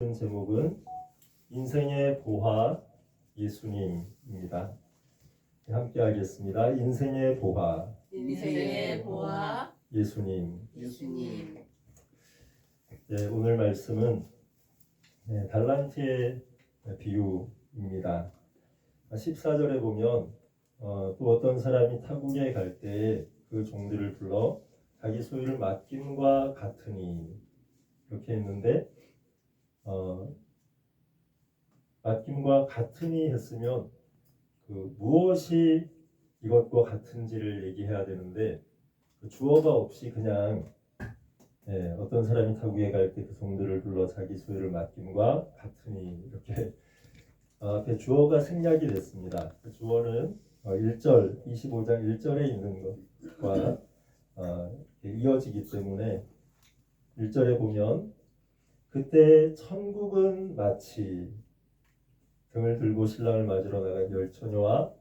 제목은 인생의 보화 예수님입니다. 함께 하겠습니다. 인생의 보화 예수님. 오늘 말씀은 달란트의 비유입니다. 14절에 보면 또 어떤 사람이 타국에 갈 때에 그 종들을 불러 자기 소유를 맡김과 같으니 이렇게 했는데 맡김과 같으니 했으면 그 무엇이 이것과 같은지를 얘기해야 되는데 그 주어가 없이 그냥 어떤 사람이 타국에 갈 때 그 종들을 불러 자기 소유를 맡김과 같으니 이렇게 앞에 주어가 생략이 됐습니다. 그 주어는 1절 25장 1절에 있는 것과 이어지기 때문에 1절에 보면 그때 천국은 마치 등을 들고 신랑을 맞으러 나간 열 처녀와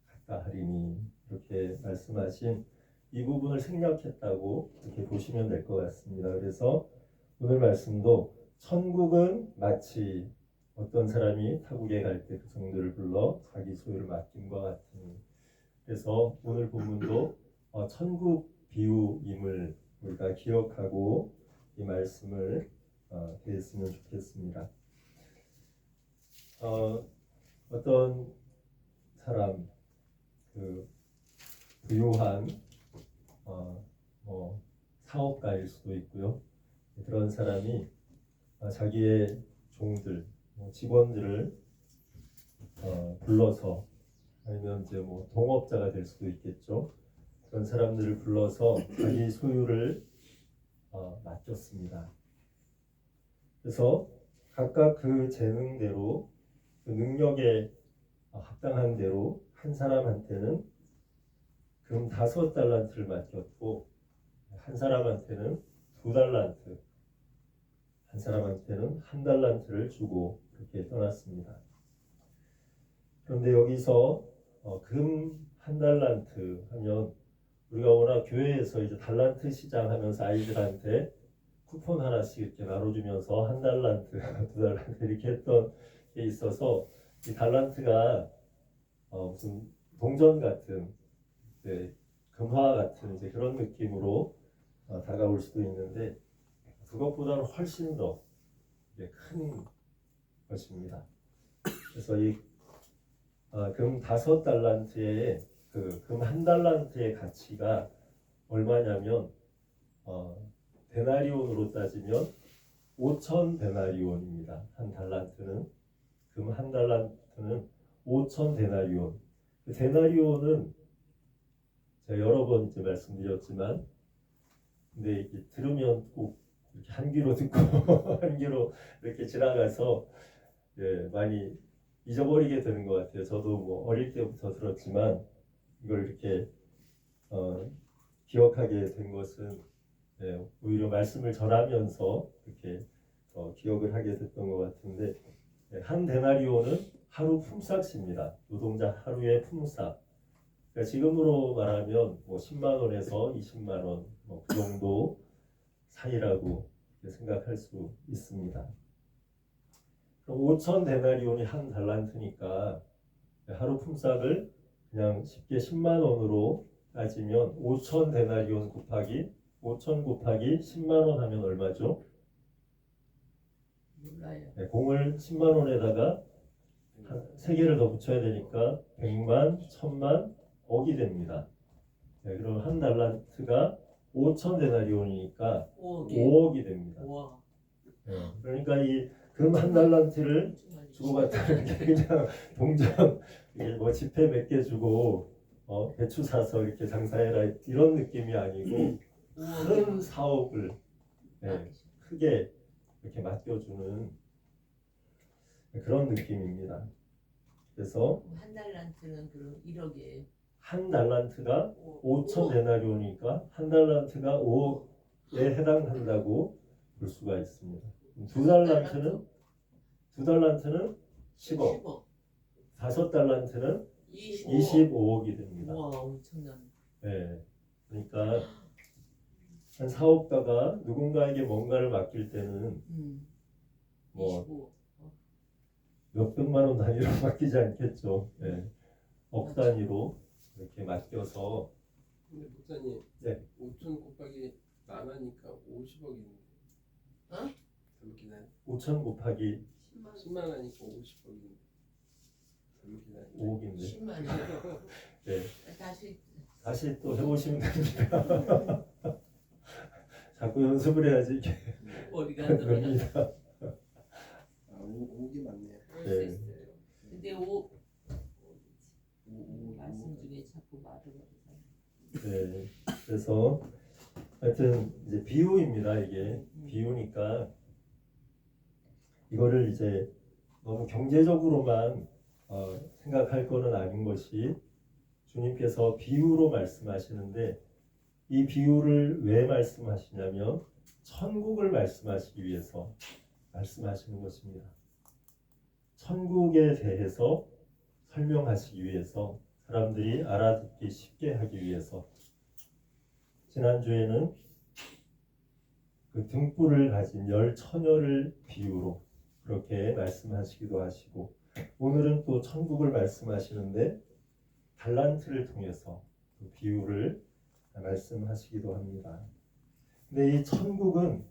같다 하리니 이렇게 말씀하신 이 부분을 생략했다고 이렇게 보시면 될 것 같습니다. 그래서 오늘 말씀도 천국은 마치 어떤 사람이 타국에 갈 때 그 종들을 불러 자기 소유를 맡김과 같으니, 그래서 오늘 본문도 천국 비유임을 우리가 기억하고 이 말씀을 대했으면 좋겠습니다. 어떤 사람, 그 부유한 사업가일 수도 있고요. 그런 사람이 자기의 종들, 직원들을 불러서, 아니면 이제 동업자가 될 수도 있겠죠. 그런 사람들을 불러서 자기 소유를 맡겼습니다. 그래서 각각 그 재능대로, 그 능력에 합당한 대로 한 사람한테는 금 5달란트를 맡겼고, 한 사람한테는 2달란트, 한 사람한테는 1달란트를 주고 그렇게 떠났습니다. 그런데 여기서 금 1달란트 하면 우리가 워낙 교회에서 이제 달란트 시장 하면서 아이들한테 쿠폰 하나씩 이렇게 나눠주면서 1달란트, 2달란트 이렇게 했던 게 있어서 이 달란트가 무슨 동전 같은, 금화 같은 이제 그런 느낌으로 다가올 수도 있는데 그것보다는 훨씬 더 큰 것입니다. 그래서 이 금 5달란트의 그 금 1달란트의 가치가 얼마냐면 데나리온으로 따지면 5천 데나리온입니다. 한 달란트는, 금 1달란트는 5천 데나리온. 그 데나리온은 제가 여러 번 이제 말씀드렸지만, 근데 이렇게 들으면 꼭 이렇게 한 귀로 듣고 한 귀로 이렇게 지나가서 많이 잊어버리게 되는 것 같아요. 저도 어릴 때부터 들었지만 이걸 이렇게 기억하게 된 것은 오히려 말씀을 전하면서 이렇게 기억을 하게 됐던 것 같은데, 한 데나리온은 하루 품삯입니다. 노동자 하루의 품삯. 그러니까 지금으로 말하면 10만 원에서 20만 원 그 정도 사이라고 생각할 수 있습니다. 그럼 5천 데나리온이 한 달란트니까 하루 품삯을 그냥 쉽게 10만 원으로 따지면 5천 데나리온 곱하기 5천 곱하기 10만 원 하면 얼마죠? 몰라요. 공을 10만 원에다가 3개를 더 붙여야 되니까 100만, 1000만, 억이 됩니다. 그럼 한 달란트가 5천 데나리온이니까 5억이 됩니다. 그러니까 이 금 1달란트를 주고받다는 게 그냥 동전 지폐 몇 개 주고 배추 사서 이렇게 장사해라 이런 느낌이 아니고 큰 사업을 크게 이렇게 맡겨주는 그런 느낌입니다. 그래서 한 달란트는 그럼 1억이에요. 한 달란트가 5천 데나리온이니까 한 달란트가 5억에 해당한다고 볼 수가 있습니다. 두 달란트는 10억, 5달란트는 25억이 됩니다. 와, 엄청나네. 그러니까 한 사업가가 누군가에게 뭔가를 맡길 때는 뭐 25. 몇백만 원 단위로 맡기지 않겠죠. 예. 억 단위로 이렇게 맡겨서 근데 목사님, 네. 5천 곱하기 만 하니까 50억인데. 어? 잘못기나요? 5천 곱하기 10만 하니까 50억인데. 잘못기나요? 5억인데 10만 원. 네. 다시 또 해보시면 됩니다. 자꾸 연습을 해야지 이게 머리가 안 들어가. 됩니다. 아, 5기 맞네요. 네. 근데 오, 말씀 중에 자꾸 말을 하잖아. 네. 그래서 하여튼 이제 비유입니다. 이게 비유니까 이거를 이제 너무 경제적으로만 생각할 거는 아닌 것이 주님께서 비유로 말씀하시는데 이 비유를 왜 말씀하시냐면 천국을 말씀하시기 위해서 말씀하시는 것입니다. 천국에 대해서 설명하시기 위해서 사람들이 알아듣기 쉽게 하기 위해서 지난주에는 그 등불을 가진 열 처녀를 비유로 그렇게 말씀하시기도 하시고 오늘은 또 천국을 말씀하시는데 달란트를 통해서 그 비유를 말씀하시기도 합니다. 근데 이 천국은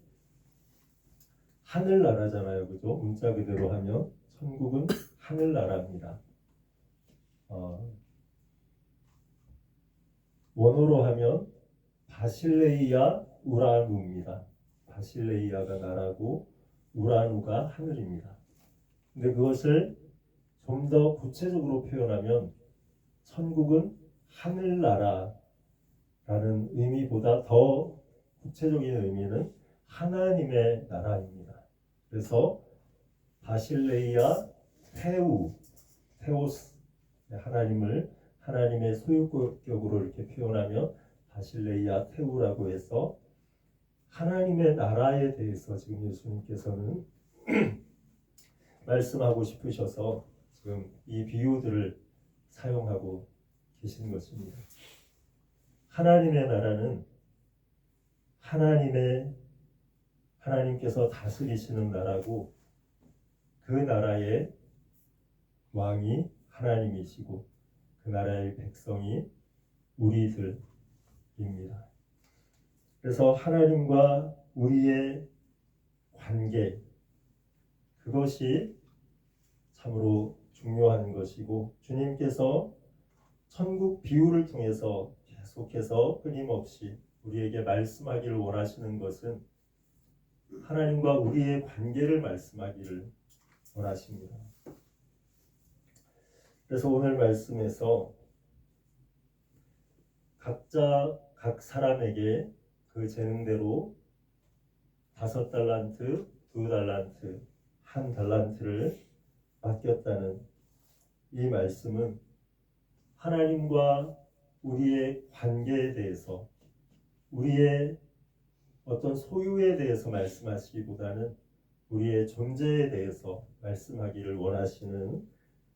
하늘나라잖아요, 그죠? 문자 그대로 하면 천국은 하늘나라입니다. 원어로 하면 바실레이아 우라누입니다. 바실레이아가 나라고 우라누가 하늘입니다. 근데 그것을 좀 더 구체적으로 표현하면 천국은 하늘나라라는 의미보다 더 구체적인 의미는 하나님의 나라입니다. 그래서 바실레이아 테오스 하나님의 소유격으로 이렇게 표현하면 바실레이아 테우라고 해서 하나님의 나라에 대해서 지금 예수님께서는 말씀하고 싶으셔서 지금 이 비유들을 사용하고 계신 것입니다. 하나님의 나라는 하나님께서 다스리시는 나라고 그 나라의 왕이 하나님이시고 그 나라의 백성이 우리들입니다. 그래서 하나님과 우리의 관계 그것이 참으로 중요한 것이고 주님께서 천국 비유를 통해서 계속해서 끊임없이 우리에게 말씀하기를 원하시는 것은 하나님과 우리의 관계를 말씀하기를 원하십니다. 그래서 오늘 말씀에서 각 사람에게 그 재능대로 5달란트, 2달란트, 1달란트를 맡겼다는 이 말씀은 하나님과 우리의 관계에 대해서 우리의 어떤 소유에 대해서 말씀하시기보다는 우리의 존재에 대해서 말씀하기를 원하시는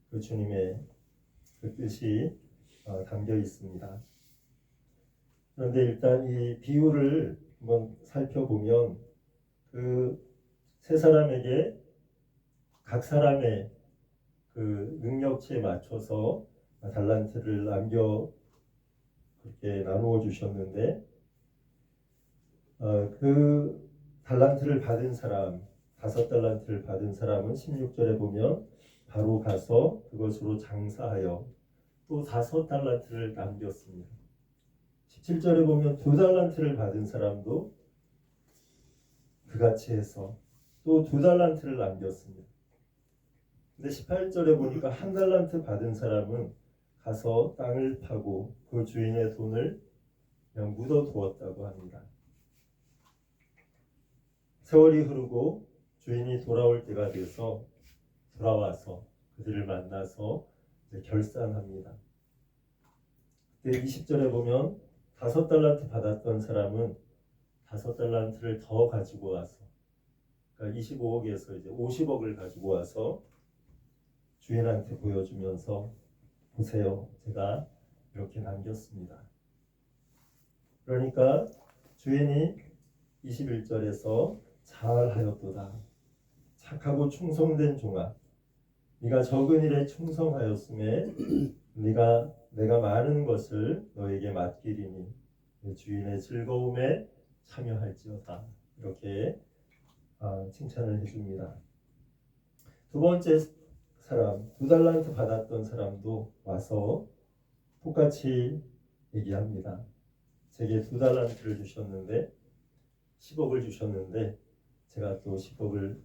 그 주님의 그 뜻이 담겨 있습니다. 그런데 일단 이 비유를 한번 살펴보면 그 세 사람에게 각 사람의 그 능력치에 맞춰서 달란트를 그렇게 나누어 주셨는데 그 달란트를 받은 사람 5달란트를 받은 사람은 16절에 보면 바로 가서 그것으로 장사하여 또 5달란트를 남겼습니다. 17절에 보면 2달란트를 받은 사람도 그같이 해서 또 2달란트를 남겼습니다. 근데 18절에 보니까 1달란트 받은 사람은 가서 땅을 파고 그 주인의 돈을 그냥 묻어두었다고 합니다. 세월이 흐르고 주인이 돌아올 때가 돼서 돌아와서 그들을 만나서 이제 결산합니다. 그때 20절에 보면 5달란트 받았던 사람은 5달란트를 더 가지고 와서 그러니까 25억에서 이제 50억을 가지고 와서 주인한테 보여주면서 보세요, 제가 이렇게 남겼습니다. 그러니까 주인이 21절에서 착하고 충성된 종아, 네가 적은 일에 충성하였음에 내가 많은 것을 너에게 맡기리니 내 주인의 즐거움에 참여할지어다. 이렇게 칭찬을 해줍니다. 두 번째 사람, 2달란트 받았던 사람도 와서 똑같이 얘기합니다. 제게 2달란트를 주셨는데 10억을 주셨는데 제가 또 10억을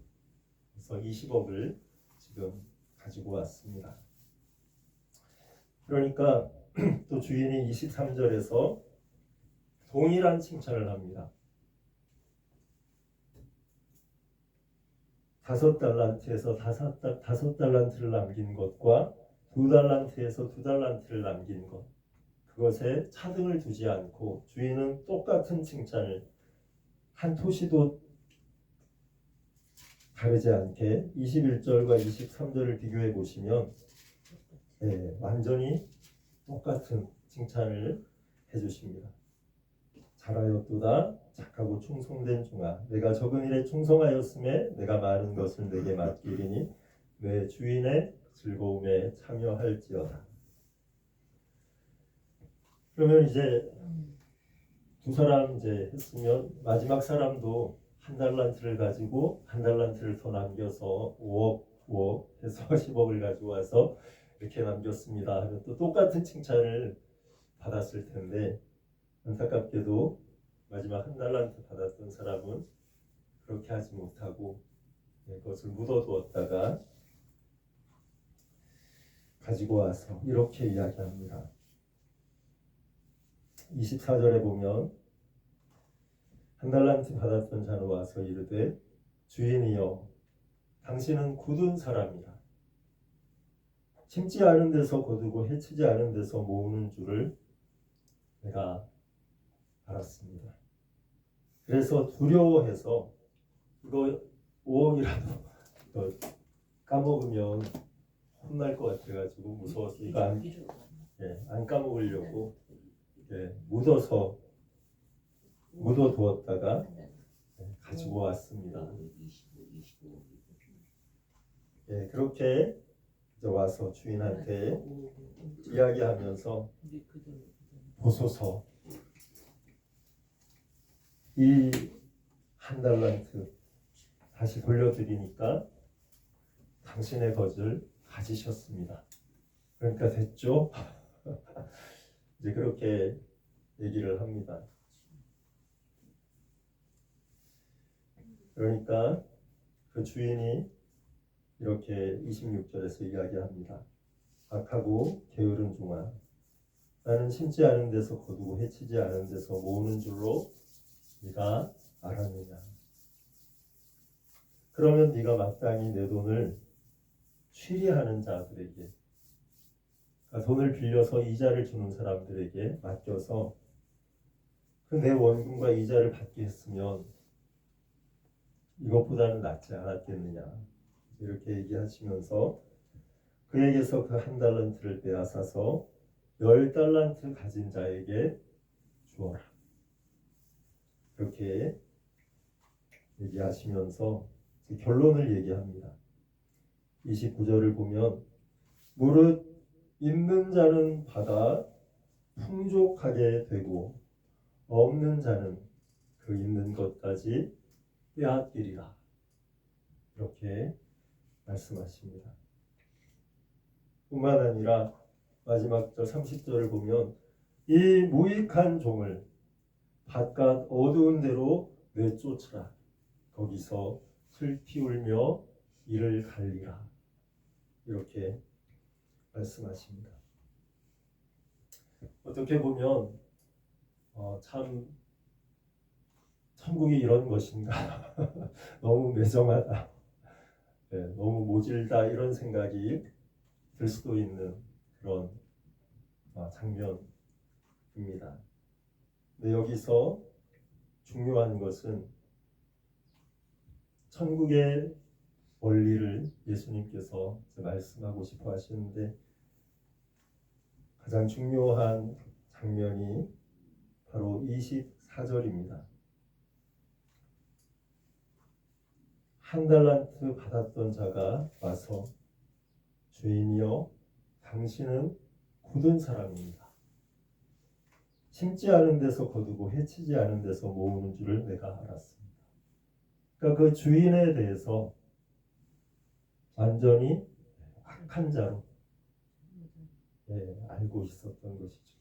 해서 20억을 지금 가지고 왔습니다. 그러니까 또 주인이 23절에서 동일한 칭찬을 합니다. 5달란트에서 5달란트를 남긴 것과 2달란트에서 2달란트를 남긴 것, 그것에 차등을 두지 않고 주인은 똑같은 칭찬을 한 토시도 다르지 않게 21절과 23절을 비교해 보시면 완전히 똑같은 칭찬을 해주십니다. 잘하였도다 착하고 충성된 종아, 내가 적은 일에 충성하였음에 내가 많은 것을 내게 맡기리니 내 주인의 즐거움에 참여할지어다. 그러면 이제 두 사람 이제 했으면 마지막 사람도 1달란트를 가지고 1달란트를 더 남겨서 5억 해서 10억을 가지고 와서 이렇게 남겼습니다 하면 또 똑같은 칭찬을 받았을 텐데, 안타깝게도 마지막 1달란트 받았던 사람은 그렇게 하지 못하고 그것을 묻어두었다가 가지고 와서 이렇게 이야기합니다. 24절에 보면 1달란트 받았던 자는 와서 이르되 주인이여 당신은 굳은 사람이라 심지 않은 데서 거두고 해치지 않은 데서 모으는 줄을 내가 알았습니다. 그래서 두려워해서 이거 5억이라도 까먹으면 혼날 것 같아가지고 무서워서 이거 안 까먹으려고 묻어두었다가 가지고 왔습니다. 그렇게 이제 와서 주인한테 이야기하면서 보소서, 이 1달란트 다시 돌려드리니까 당신의 것을 가지셨습니다. 그러니까 됐죠? 이제 그렇게 얘기를 합니다. 그러니까 그 주인이 이렇게 26절에서 이야기합니다. 악하고 게으른 종아, 나는 심지 않은 데서 거두고 해치지 않은 데서 모으는 줄로 네가 알았느냐. 그러면 네가 마땅히 내 돈을 취리하는 자들에게, 그러니까 돈을 빌려서 이자를 주는 사람들에게 맡겨서 그 내 원금과 이자를 받게 했으면 이것보다는 낫지 않았겠느냐. 이렇게 얘기하시면서 그에게서 그 1달란트를 빼앗아서 10달란트 가진 자에게 주어라. 그렇게 얘기하시면서 결론을 얘기합니다. 29절을 보면 무릇 있는 자는 받아 풍족하게 되고 없는 자는 그 있는 것까지 빼앗기리라. 이렇게 말씀하십니다. 뿐만 아니라 마지막 절 30절을 보면 이 무익한 종을 바깥 어두운 데로 내쫓으라. 거기서 슬피 울며 이를 갈리라. 이렇게 말씀하십니다. 어떻게 보면 참 천국이 이런 것인가 너무 매정하다, 너무 모질다 이런 생각이 들 수도 있는 그런 장면입니다. 근데 여기서 중요한 것은 천국의 원리를 예수님께서 말씀하고 싶어 하시는데 가장 중요한 장면이 바로 24절입니다. 한 달란트 받았던 자가 와서 주인이여 당신은 굳은 사람입니다. 심지 않은 데서 거두고 해치지 않은 데서 모으는 줄을 내가 알았습니다. 그러니까 그 주인에 대해서 완전히 악한 자로 알고 있었던 것이죠.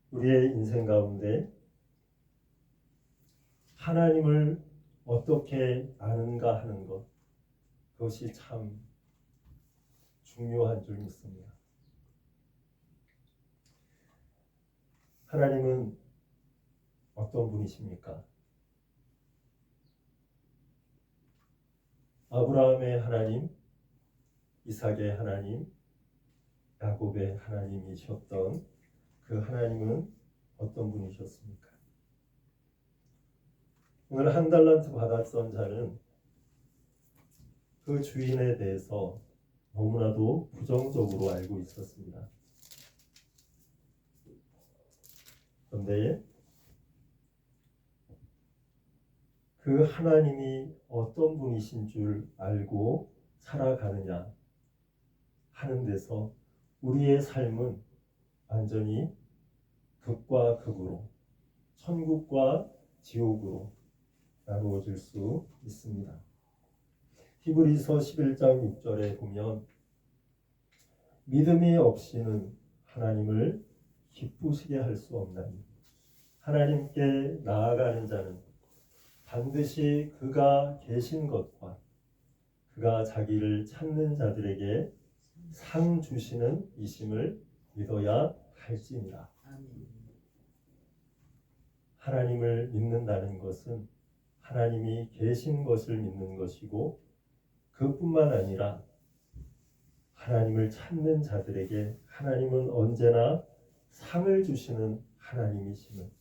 우리의 인생 가운데 하나님을 어떻게 아는가 하는 것, 그것이 참 중요한 줄 믿습니다. 하나님은 어떤 분이십니까? 아브라함의 하나님, 이삭의 하나님, 야곱의 하나님이셨던 그 하나님은 어떤 분이셨습니까? 오늘 한 달란트 받았던 자는 그 주인에 대해서 너무나도 부정적으로 알고 있었습니다. 그런데 그 하나님이 어떤 분이신 줄 알고 살아가느냐 하는 데서 우리의 삶은 완전히 극과 극으로, 천국과 지옥으로 나누어질 수 있습니다. 히브리서 11장 6절에 보면 믿음이 없이는 하나님을 기쁘시게 할 수 없나니 하나님께 나아가는 자는 반드시 그가 계신 것과 그가 자기를 찾는 자들에게 상 주시는 이심을 믿어야 할지니라. 아멘. 하나님을 믿는다는 것은 하나님이 계신 것을 믿는 것이고 그뿐만 아니라 하나님을 찾는 자들에게 하나님은 언제나 상을 주시는 하나님이심을,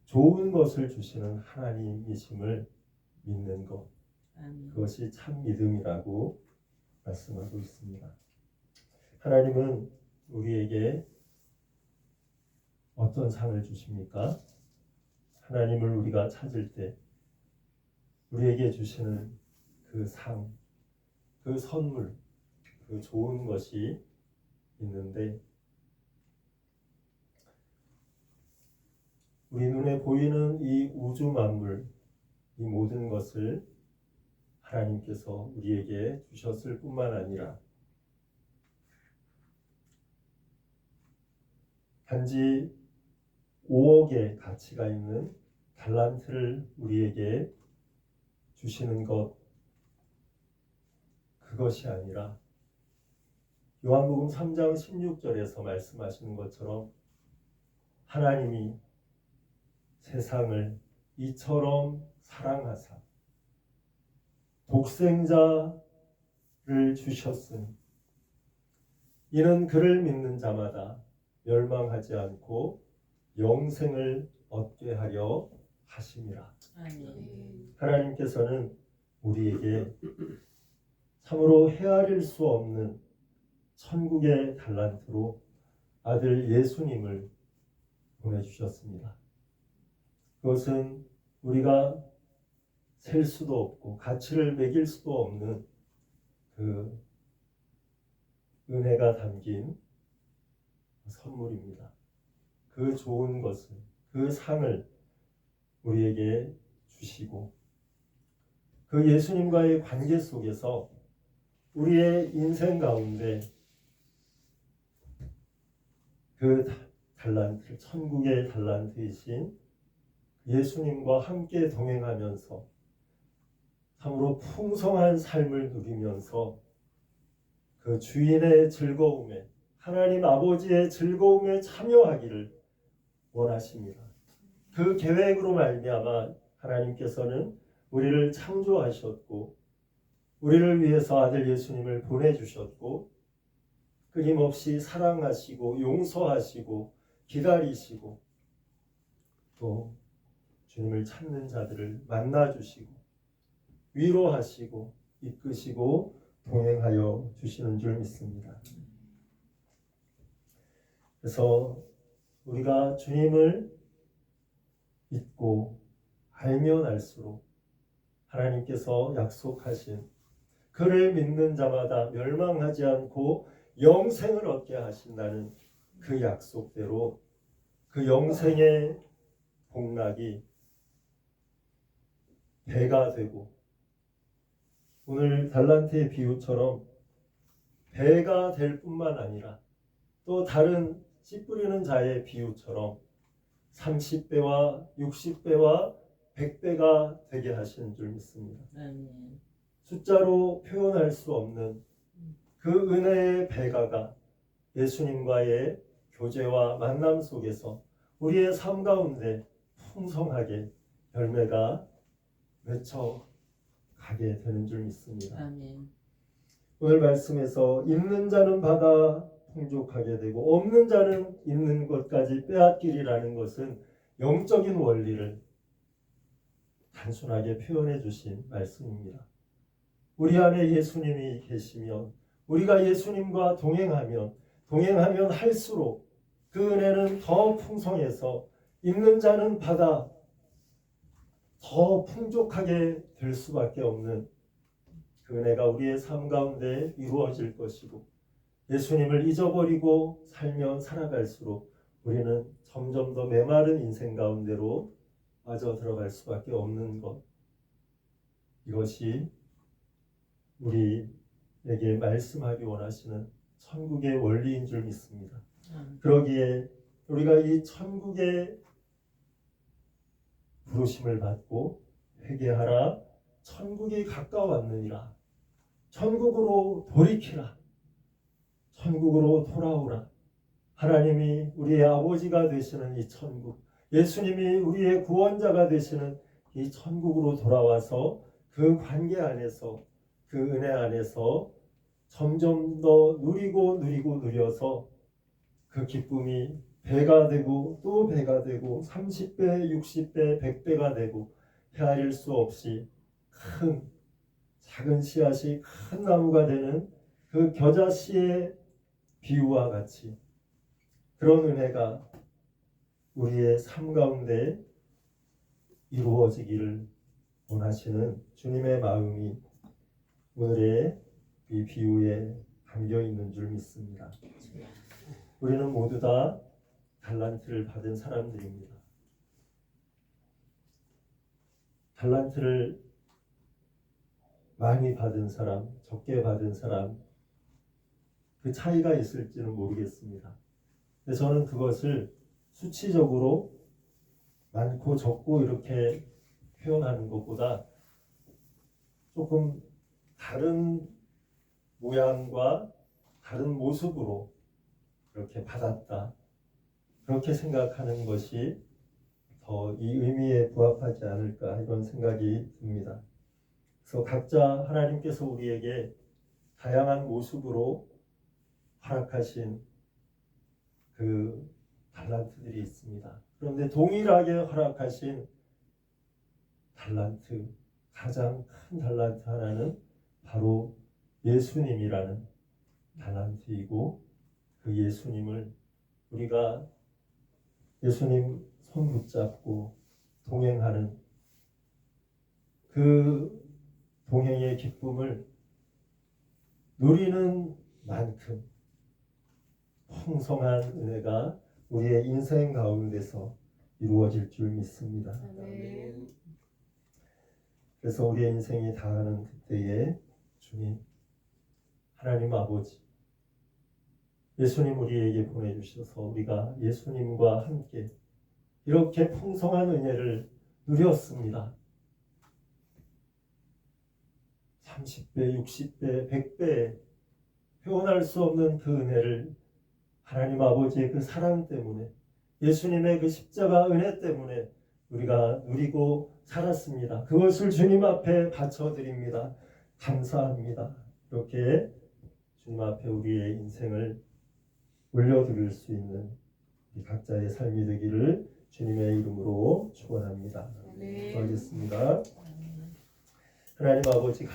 좋은 것을 주시는 하나님이심을 믿는 것, 아멘. 그것이 참 믿음이라고 말씀하고 있습니다. 하나님은 우리에게 어떤 상을 주십니까? 하나님을 우리가 찾을 때 우리에게 주시는 그 상, 그 선물, 그 좋은 것이 있는데 우리 눈에 보이는 이 우주 만물, 이 모든 것을 하나님께서 우리에게 주셨을 뿐만 아니라 단지 5억의 가치가 있는 달란트를 우리에게 주시는 것, 그것이 아니라 요한복음 3장 16절에서 말씀하시는 것처럼 하나님이 세상을 이처럼 사랑하사 독생자를 주셨으니 이는 그를 믿는 자마다 멸망하지 않고 영생을 얻게 하려 하심이라. 아멘. 하나님께서는 우리에게 참으로 헤아릴 수 없는 천국의 달란트로 아들 예수님을 보내주셨습니다. 그것은 우리가 셀 수도 없고 가치를 매길 수도 없는 그 은혜가 담긴 선물입니다. 그 좋은 것을, 그 상을 우리에게 주시고 그 예수님과의 관계 속에서 우리의 인생 가운데 그 달란트, 천국의 달란트이신 예수님과 함께 동행하면서 참으로 풍성한 삶을 누리면서 그 주인의 즐거움에, 하나님 아버지의 즐거움에 참여하기를 원하십니다. 그 계획으로 말미암아 하나님께서는 우리를 창조하셨고 우리를 위해서 아들 예수님을 보내주셨고 끊임없이 사랑하시고 용서하시고 기다리시고 또 주님을 찾는 자들을 만나주시고 위로하시고 이끄시고 동행하여 주시는 줄 믿습니다. 그래서 우리가 주님을 믿고 알면 알수록 하나님께서 약속하신 그를 믿는 자마다 멸망하지 않고 영생을 얻게 하신다는 그 약속대로 그 영생의 복락이 배가 되고 오늘 달란트의 비유처럼 배가 될 뿐만 아니라 또 다른 씨 뿌리는 자의 비유처럼 30배와 60배와 100배가 되게 하시는 줄 믿습니다. 아멘. 숫자로 표현할 수 없는 그 은혜의 배가가 예수님과의 교제와 만남 속에서 우리의 삶 가운데 풍성하게 열매가 맺혀가게 되는 줄 믿습니다. 아멘. 오늘 말씀에서 있는 자는 받아 풍족하게 되고 없는 자는 있는 것까지 빼앗기리라는 것은 영적인 원리를 단순하게 표현해 주신 말씀입니다. 우리 안에 예수님이 계시면 우리가 예수님과 동행하면 할수록 그 은혜는 더 풍성해서 있는 자는 받아 더 풍족하게 될 수밖에 없는 그 은혜가 우리의 삶 가운데 이루어질 것이고 예수님을 잊어버리고 살면 살아갈수록 우리는 점점 더 메마른 인생 가운데로 빠져 들어갈 수밖에 없는 것, 이것이 우리에게 말씀하기 원하시는 천국의 원리인 줄 믿습니다. 그러기에 우리가 이 천국의 부르심을 받고 회개하라, 천국이 가까웠느니라, 천국으로 돌이키라, 천국으로 돌아오라. 하나님이 우리의 아버지가 되시는 이 천국, 예수님이 우리의 구원자가 되시는 이 천국으로 돌아와서 그 관계 안에서 그 은혜 안에서 점점 더 누려서 그 기쁨이 배가 되고 또 배가 되고 30배, 60배, 100배가 되고 헤아릴 수 없이 큰 작은 씨앗이 큰 나무가 되는 그 겨자씨의 비유와 같이 그런 은혜가 우리의 삶 가운데 이루어지기를 원하시는 주님의 마음이 오늘의 이 비유에 담겨 있는 줄 믿습니다. 우리는 모두 다 달란트를 받은 사람들입니다. 달란트를 많이 받은 사람, 적게 받은 사람, 그 차이가 있을지는 모르겠습니다. 근데 저는 그것을 수치적으로 많고 적고 이렇게 표현하는 것보다 조금 다른 모양과 다른 모습으로 이렇게 받았다, 그렇게 생각하는 것이 더 이 의미에 부합하지 않을까 이런 생각이 듭니다. 그래서 각자 하나님께서 우리에게 다양한 모습으로 허락하신 그 달란트들이 있습니다. 그런데 동일하게 허락하신 달란트, 가장 큰 달란트 하나는 바로 예수님이라는 달란트이고, 그 예수님을 우리가 예수님 손 붙잡고 동행하는 그 동행의 기쁨을 누리는 만큼 풍성한 은혜가 우리의 인생 가운데서 이루어질 줄 믿습니다. 아멘. 그래서 우리의 인생이 다하는 그때에 주님, 하나님 아버지, 예수님 우리에게 보내주셔서 우리가 예수님과 함께 이렇게 풍성한 은혜를 누렸습니다. 30배, 60배, 100배 표현할 수 없는 그 은혜를 하나님 아버지의 그 사랑 때문에, 예수님의 그 십자가 은혜 때문에 우리가 누리고 살았습니다. 그것을 주님 앞에 바쳐드립니다. 감사합니다. 이렇게 주님 앞에 우리의 인생을 올려드릴 수 있는 이 각자의 삶이 되기를 주님의 이름으로 축원합니다. 기도하겠습니다. 하나님 아버지,